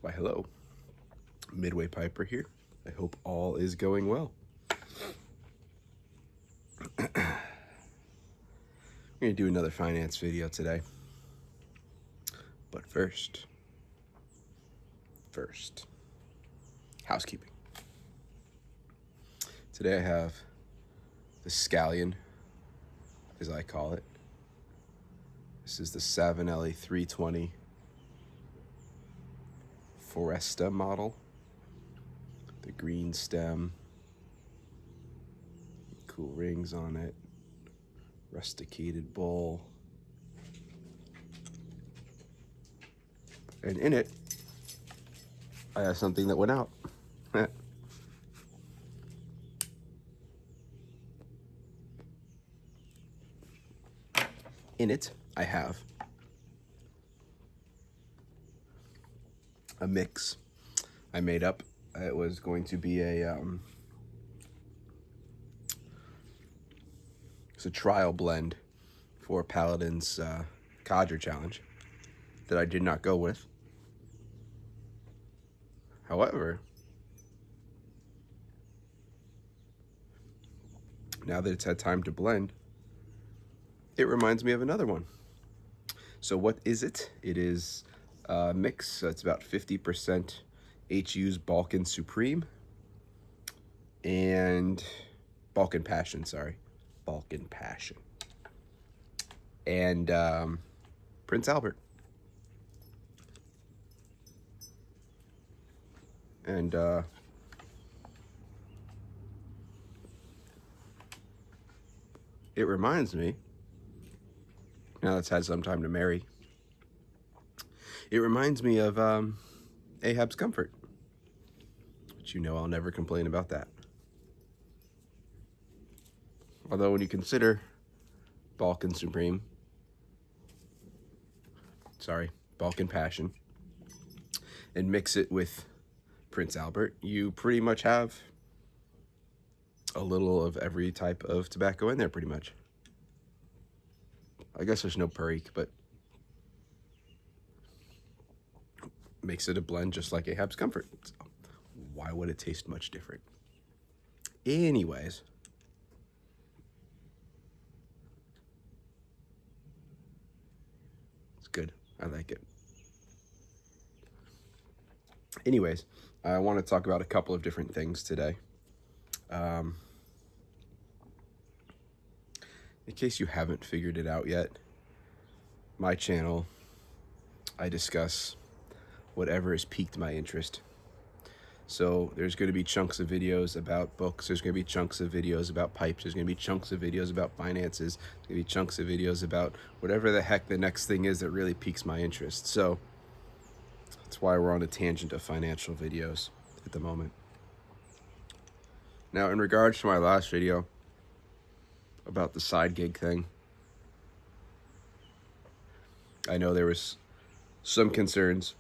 Why, hello. Midway Piper here. I hope all is going well. We're going to do another finance video today. But first, housekeeping. Today I have the scallion, as I call it. This is the Savinelli 320 Foresta model. The green stem, cool rings on it, rusticated bowl. And in it, I have something that went out. In it, I have a mix I made up. It was going to be it's a trial blend for Paladin's Codger Challenge that I did not go with. However, now that it's had time to blend, it reminds me of another one. So what is it? It is a mix. So it's about 50% HU's Balkan Supreme and Balkan Passion, Balkan Passion. And Prince Albert. And it reminds me, now that's had some time to marry, it reminds me of Ahab's Comfort. But you know I'll never complain about that. Although when you consider Balkan Passion, and mix it with Prince Albert, you pretty much have a little of every type of tobacco in there, pretty much. I guess there's no Perique, but makes it a blend just like Ahab's Comfort. So why would it taste much different? Anyways, it's good. I like it. Anyways, I want to talk about a couple of different things today. In case you haven't figured it out yet, my channel, I discuss whatever has piqued my interest. So there's going to be chunks of videos about books, there's going to be chunks of videos about pipes, there's going to be chunks of videos about finances, there's going to be chunks of videos about whatever the heck the next thing is that really piques my interest. So that's why we're on a tangent of financial videos at the moment. Now, in regards to my last video about the side gig thing, I know there was some concerns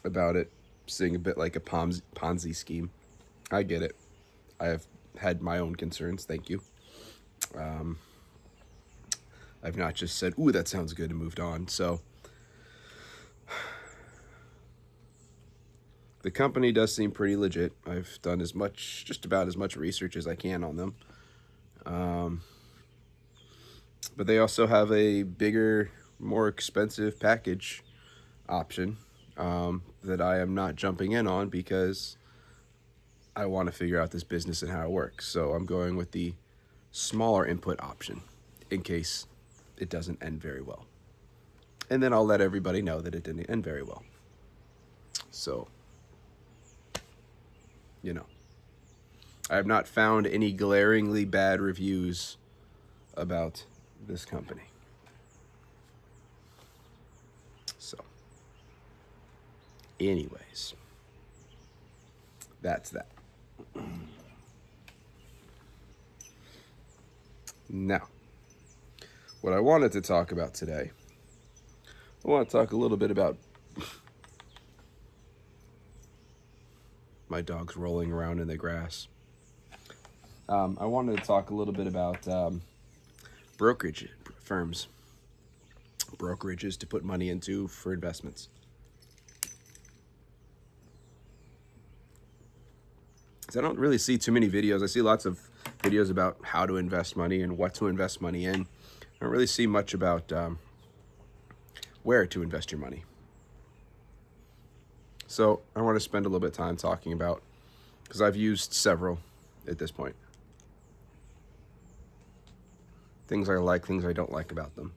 about it seeing a bit like a Ponzi scheme. I get it. I have had my own concerns, thank you. I've not just said, ooh, that sounds good, and moved on. So the company does seem pretty legit. I've done just about as much research as I can on them. But they also have a bigger, more expensive package option that I am not jumping in on because I want to figure out this business and how it works. So I'm going with the smaller input option in case it doesn't end very well. And then I'll let everybody know that it didn't end very well. So, I have not found any glaringly bad reviews about this company. So, anyways, that's that. Now, what I wanted to talk about today, I want to talk a little bit about my dog's rolling around in the grass. I wanted to talk a little bit about brokerage firms, brokerages to put money into for investments. I don't really see too many videos. I see lots of videos about how to invest money and what to invest money in. I don't really see much about where to invest your money. So I want to spend a little bit of time talking about, because I've used several at this point. Things I like, things I don't like about them.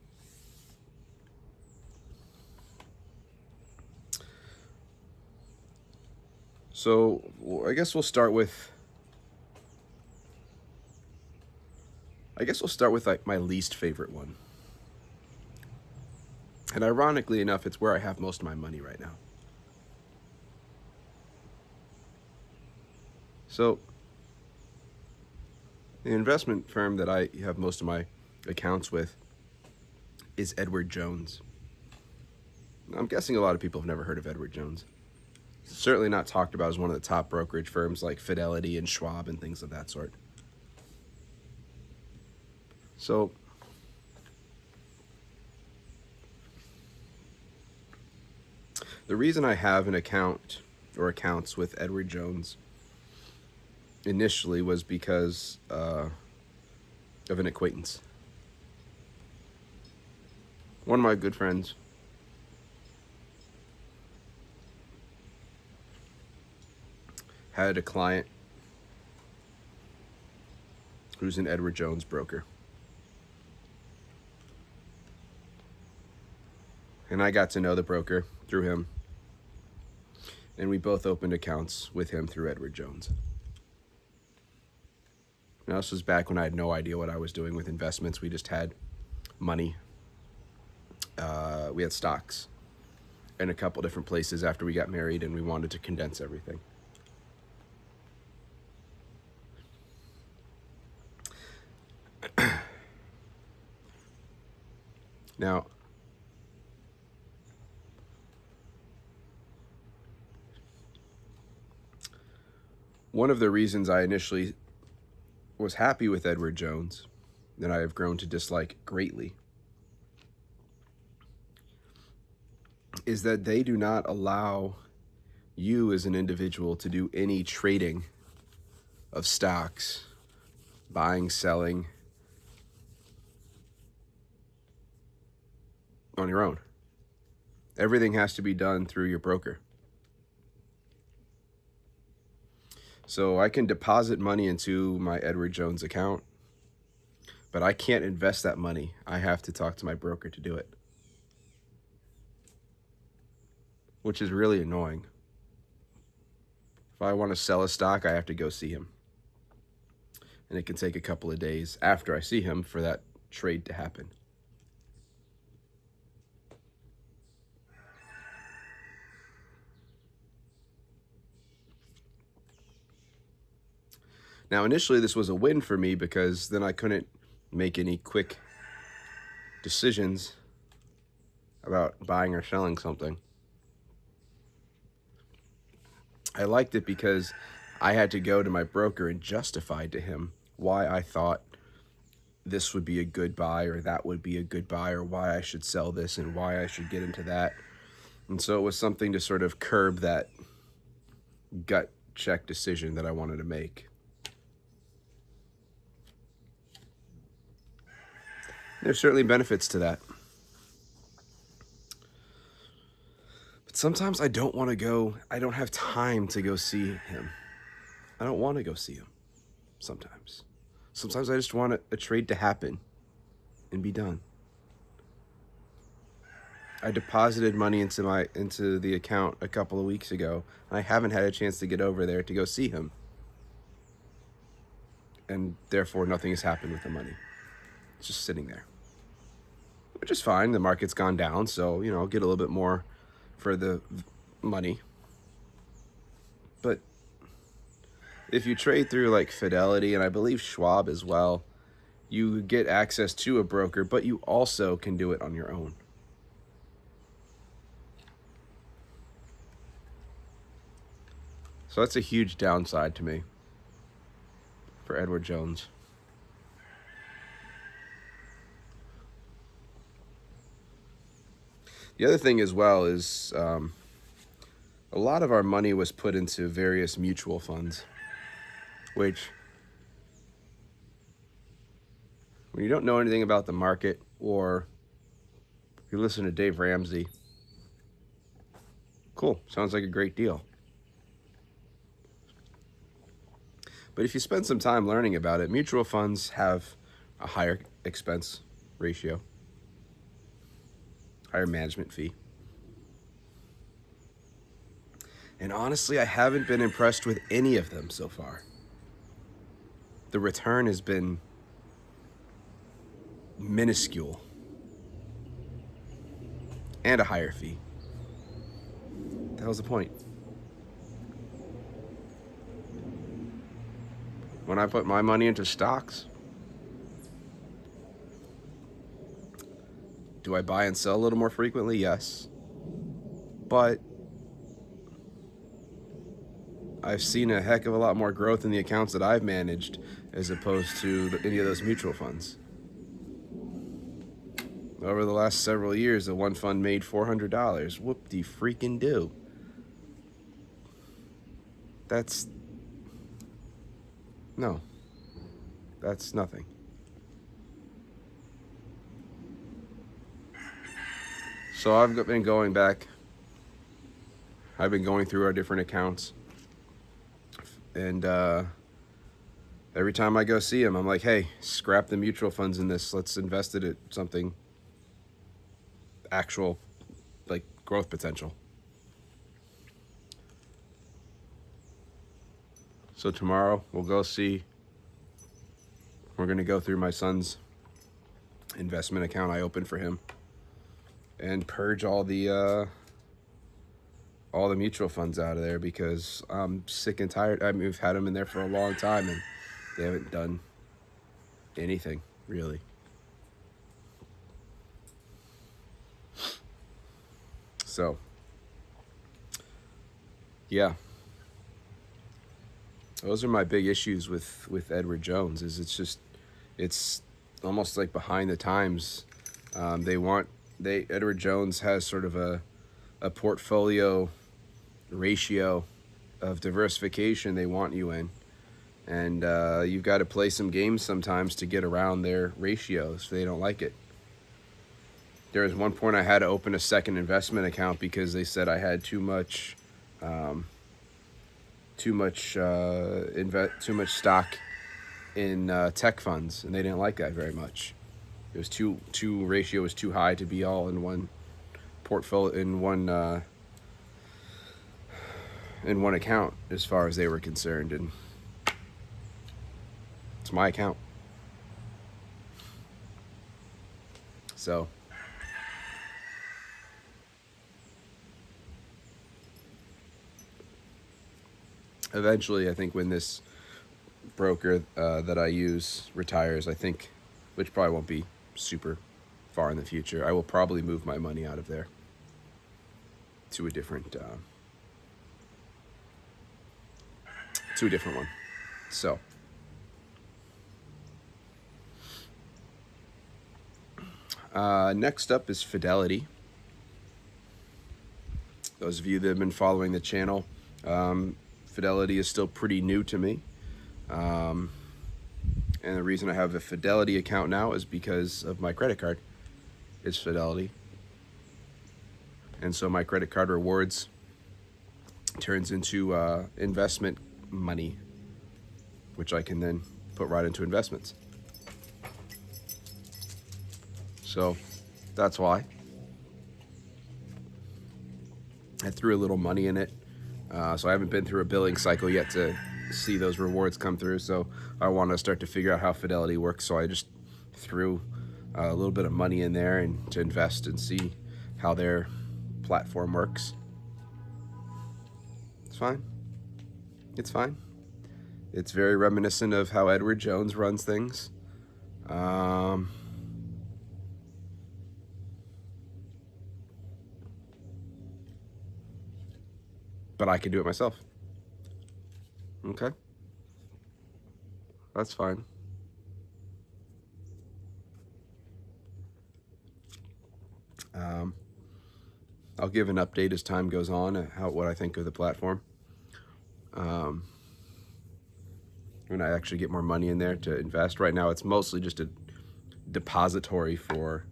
So I guess we'll start with like my least favorite one. And ironically enough, it's where I have most of my money right now. So the investment firm that I have most of my accounts with is Edward Jones. I'm guessing a lot of people have never heard of Edward Jones. It's certainly not talked about as one of the top brokerage firms like Fidelity and Schwab and things of that sort. So the reason I have an account or accounts with Edward Jones initially was because of an acquaintance. One of my good friends had a client who's an Edward Jones broker. And I got to know the broker through him. And we both opened accounts with him through Edward Jones. Now, this was back when I had no idea what I was doing with investments. We just had money. We had stocks in a couple different places after we got married, and we wanted to condense everything. Now, one of the reasons I initially was happy with Edward Jones, that I have grown to dislike greatly, is that they do not allow you as an individual to do any trading of stocks, buying, selling, on your own. Everything has to be done through your broker. So I can deposit money into my Edward Jones account, but I can't invest that money. I have to talk to my broker to do it, which is really annoying. If I want to sell a stock, I have to go see him. And it can take a couple of days after I see him for that trade to happen. Now, initially, this was a win for me because then I couldn't make any quick decisions about buying or selling something. I liked it because I had to go to my broker and justify to him why I thought this would be a good buy or that would be a good buy, or why I should sell this and why I should get into that. And so it was something to sort of curb that gut check decision that I wanted to make. There's certainly benefits to that. But sometimes I don't want to go. I don't have time to go see him. I don't want to go see him sometimes. Sometimes I just want a trade to happen and be done. I deposited money into the account a couple of weeks ago, and I haven't had a chance to get over there to go see him. And therefore nothing has happened with the money. It's just sitting there, which is fine. The market's gone down, so, I'll get a little bit more for the money. But if you trade through like Fidelity, and I believe Schwab as well, you get access to a broker, but you also can do it on your own. So that's a huge downside to me for Edward Jones. The other thing as well is a lot of our money was put into various mutual funds. which, when you don't know anything about the market, or you listen to Dave Ramsey, cool, sounds like a great deal. But if you spend some time learning about it, mutual funds have a higher expense ratio, higher management fee. And honestly, I haven't been impressed with any of them so far. The return has been minuscule and a higher fee. That was the point. When I put my money into stocks, do I buy and sell a little more frequently? Yes. But I've seen a heck of a lot more growth in the accounts that I've managed as opposed to any of those mutual funds. Over the last several years, the one fund made $400. Whoop-de-freaking-do. That's nothing. So I've been going back. I've been going through our different accounts. And every time I go see them, I'm like, hey, scrap the mutual funds in this. Let's invest it at something actual, like growth potential. So tomorrow we'll go see. We're going to go through my son's investment account I opened for him and purge all the mutual funds out of there, because I'm sick and tired. I mean, we've had them in there for a long time and they haven't done anything really. So yeah, those are my big issues with Edward Jones. Is it's almost like behind the times. Edward Jones has sort of a portfolio ratio of diversification they want you in, and you've got to play some games sometimes to get around their ratios if they don't like it. There was one point I had to open a second investment account because they said I had too much stock in tech funds, and they didn't like that very much. It was ratio was too high to be all in one portfolio, in one account, as far as they were concerned, and it's my account. So eventually, I think when this broker that I use retires, I think, which probably won't be super far in the future, I will probably move my money out of there to a different one. So next up is Fidelity. Those of you that have been following the channel, Fidelity is still pretty new to me. And the reason I have a Fidelity account now is because of my credit card. It's Fidelity. And so my credit card rewards turns into investment money, which I can then put right into investments. So that's why I threw a little money in it. So I haven't been through a billing cycle yet to see those rewards come through. So I want to start to figure out how Fidelity works. So I just threw a little bit of money in there and to invest and see how their platform works. It's fine. It's fine. It's very reminiscent of how Edward Jones runs things. But I can do it myself. Okay. That's fine. I'll give an update as time goes on, what I think of the platform. when I actually get more money in there to invest. Right now, it's mostly just a depository for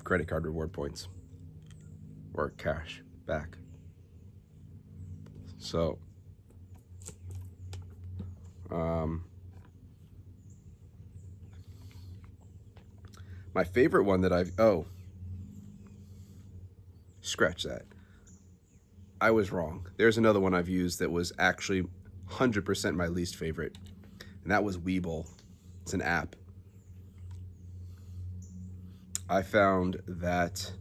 credit card reward points or cash back. So, my favorite one that scratch that. I was wrong. There's another one I've used that was actually 100% my least favorite, and that was Webull. It's an app. I found that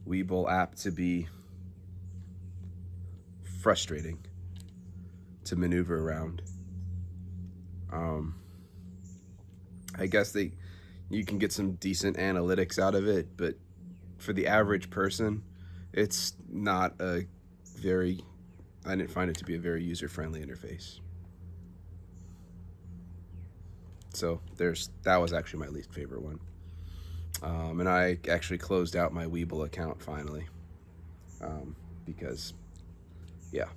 Webull app to be frustrating to maneuver around. I guess you can get some decent analytics out of it, but for the average person, it's not I didn't find it to be a very user-friendly interface. So that was actually my least favorite one. And I actually closed out my Webull account finally. Because, yeah.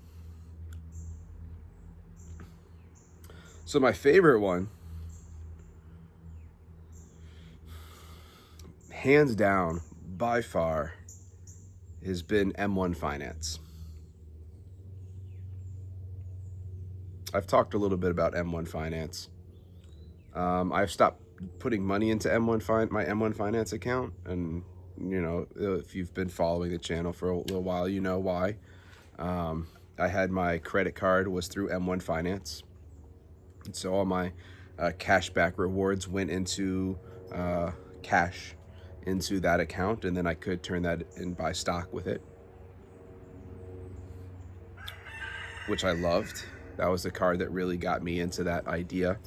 So my favorite one, hands down, by far, has been M1 Finance. I've talked a little bit about M1 Finance. I've stopped putting money into my M1 Finance account, and if you've been following the channel for a little while, you know why. I had my credit card was through M1 Finance, and so all my cashback rewards went into cash into that account, and then I could turn that and buy stock with it, which I loved. That was the card that really got me into that idea.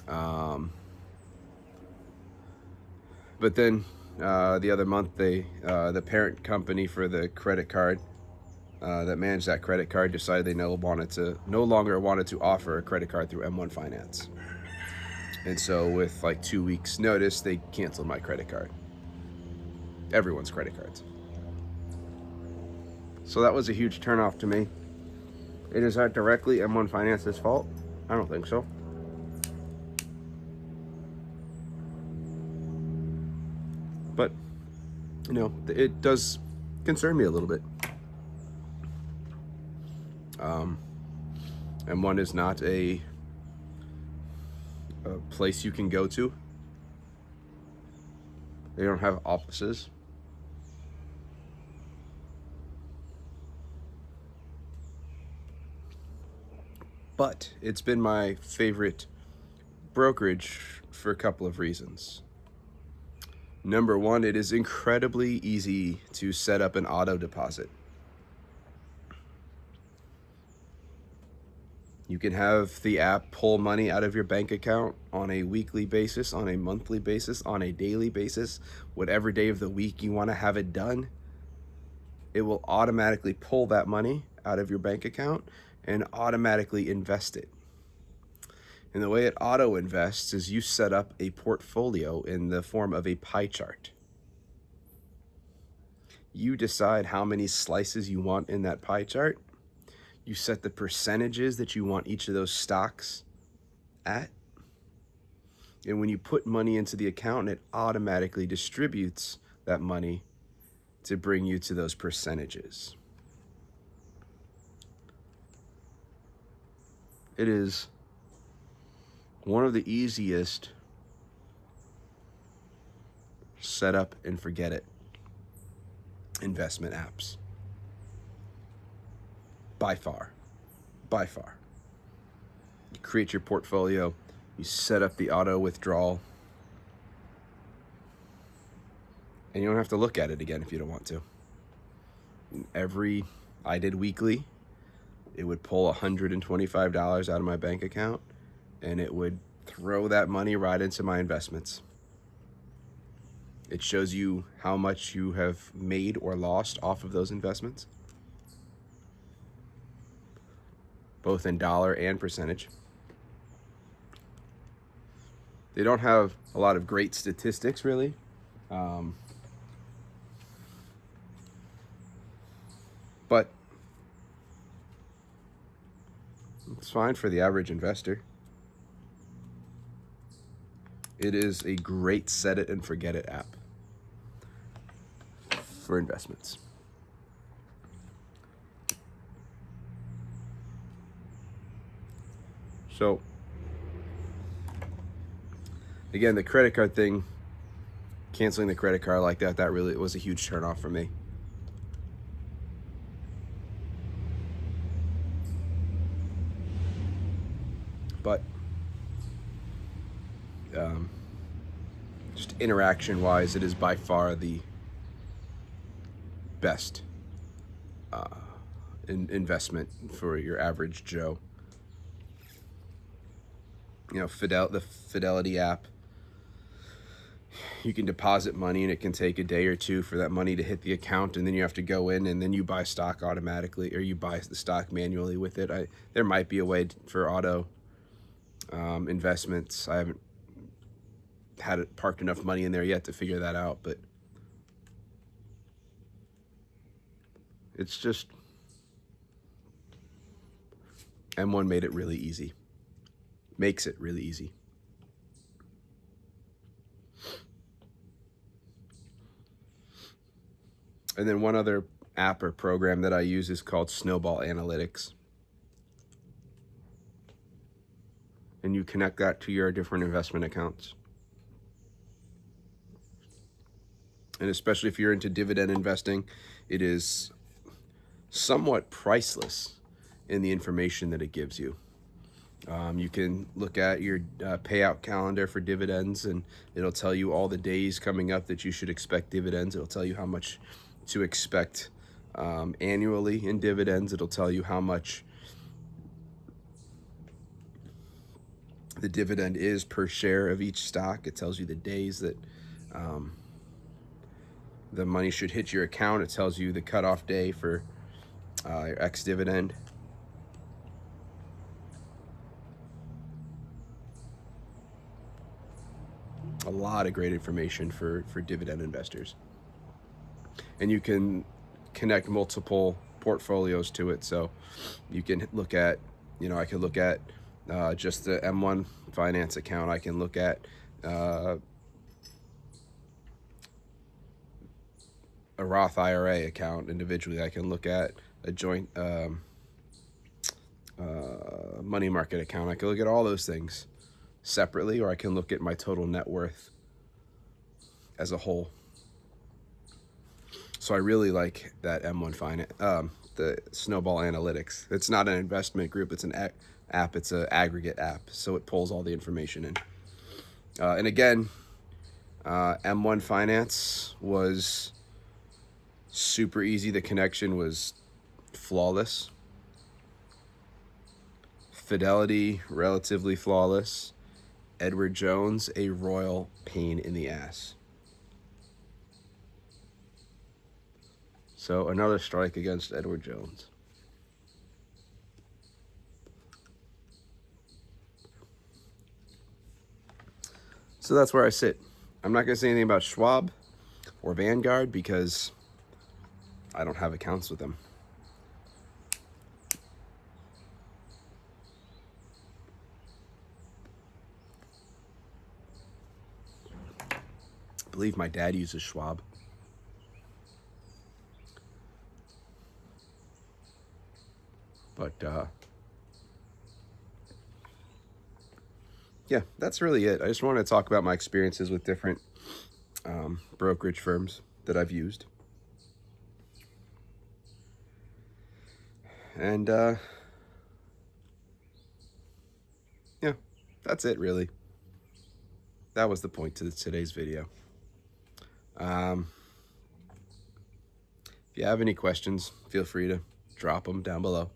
But then the other month, the parent company for the credit card that managed that credit card decided they no longer wanted to offer a credit card through M1 Finance. And so with like 2 weeks notice, they canceled my credit card. Everyone's credit cards. So that was a huge turnoff to me. Is that directly M1 Finance's fault? I don't think so. But, it does concern me a little bit. M1 is not a place you can go to. They don't have offices. But it's been my favorite brokerage for a couple of reasons. Number one, it is incredibly easy to set up an auto deposit. You can have the app pull money out of your bank account on a weekly basis, on a monthly basis, on a daily basis, whatever day of the week you want to have it done. It will automatically pull that money out of your bank account and automatically invest it. And the way it auto invests is you set up a portfolio in the form of a pie chart. You decide how many slices you want in that pie chart. You set the percentages that you want each of those stocks at. And when you put money into the account, it automatically distributes that money to bring you to those percentages. It is one of the easiest set up and forget it investment apps. By far. You create your portfolio, you set up the auto withdrawal, and you don't have to look at it again if you don't want to. I did weekly, it would pull $125 out of my bank account, and it would throw that money right into my investments. It shows you how much you have made or lost off of those investments, both in dollar and percentage. They don't have a lot of great statistics, really. But it's fine for the average investor. It is a great set it and forget it app for investments. So again, the credit card thing, canceling the credit card like that really was a huge turnoff for me. But just interaction wise, it is by far the best investment for your average Joe. You know, the Fidelity app, you can deposit money and it can take a day or two for that money to hit the account, and then you have to go in and then you buy stock automatically, or you buy the stock manually with it. There might be a way for auto investments. I haven't had it parked enough money in there yet to figure that out, but it's just, M1 made it really easy. Makes it really easy. And then one other app or program that I use is called Snowball Analytics. And you connect that to your different investment accounts. And especially if you're into dividend investing, it is somewhat priceless in the information that it gives you. You can look at your payout calendar for dividends, and it'll tell you all the days coming up that you should expect dividends. It'll tell you how much to expect annually in dividends. It'll tell you how much the dividend is per share of each stock. It tells you the days that the money should hit your account. It tells you the cutoff day for your ex-dividend. A lot of great information for dividend investors. And you can connect multiple portfolios to it. So you can look at, I could look at just the M1 finance account. I can look at a Roth IRA account individually. I can look at a joint money market account. I can look at all those things separately, or I can look at my total net worth as a whole. So I really like that M1 Finance, the Snowball Analytics. It's not an investment group, it's an app, it's an aggregate app, so it pulls all the information in. And again, M1 Finance was super easy. The connection was flawless. Fidelity, relatively flawless. Edward Jones, a royal pain in the ass. So another strike against Edward Jones. So that's where I sit. I'm not going to say anything about Schwab or Vanguard because I don't have accounts with them. I believe my dad uses Schwab. But yeah, that's really it. I just wanted to talk about my experiences with different brokerage firms that I've used. And yeah, that's it really. That was the point to today's video. If you have any questions, feel free to drop them down below.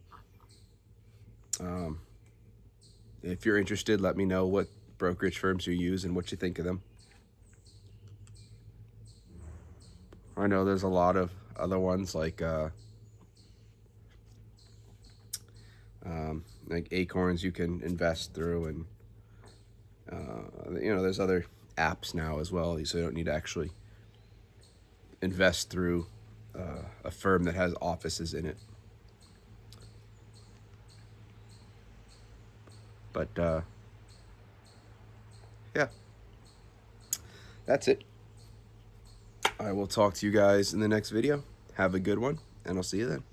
If you're interested, let me know what brokerage firms you use and what you think of them. I know there's a lot of other ones like Acorns you can invest through, and there's other apps now as well, so you don't need to actually invest through a firm that has offices in it. But yeah, that's it. I will talk to you guys in the next video. Have a good one, and I'll see you then.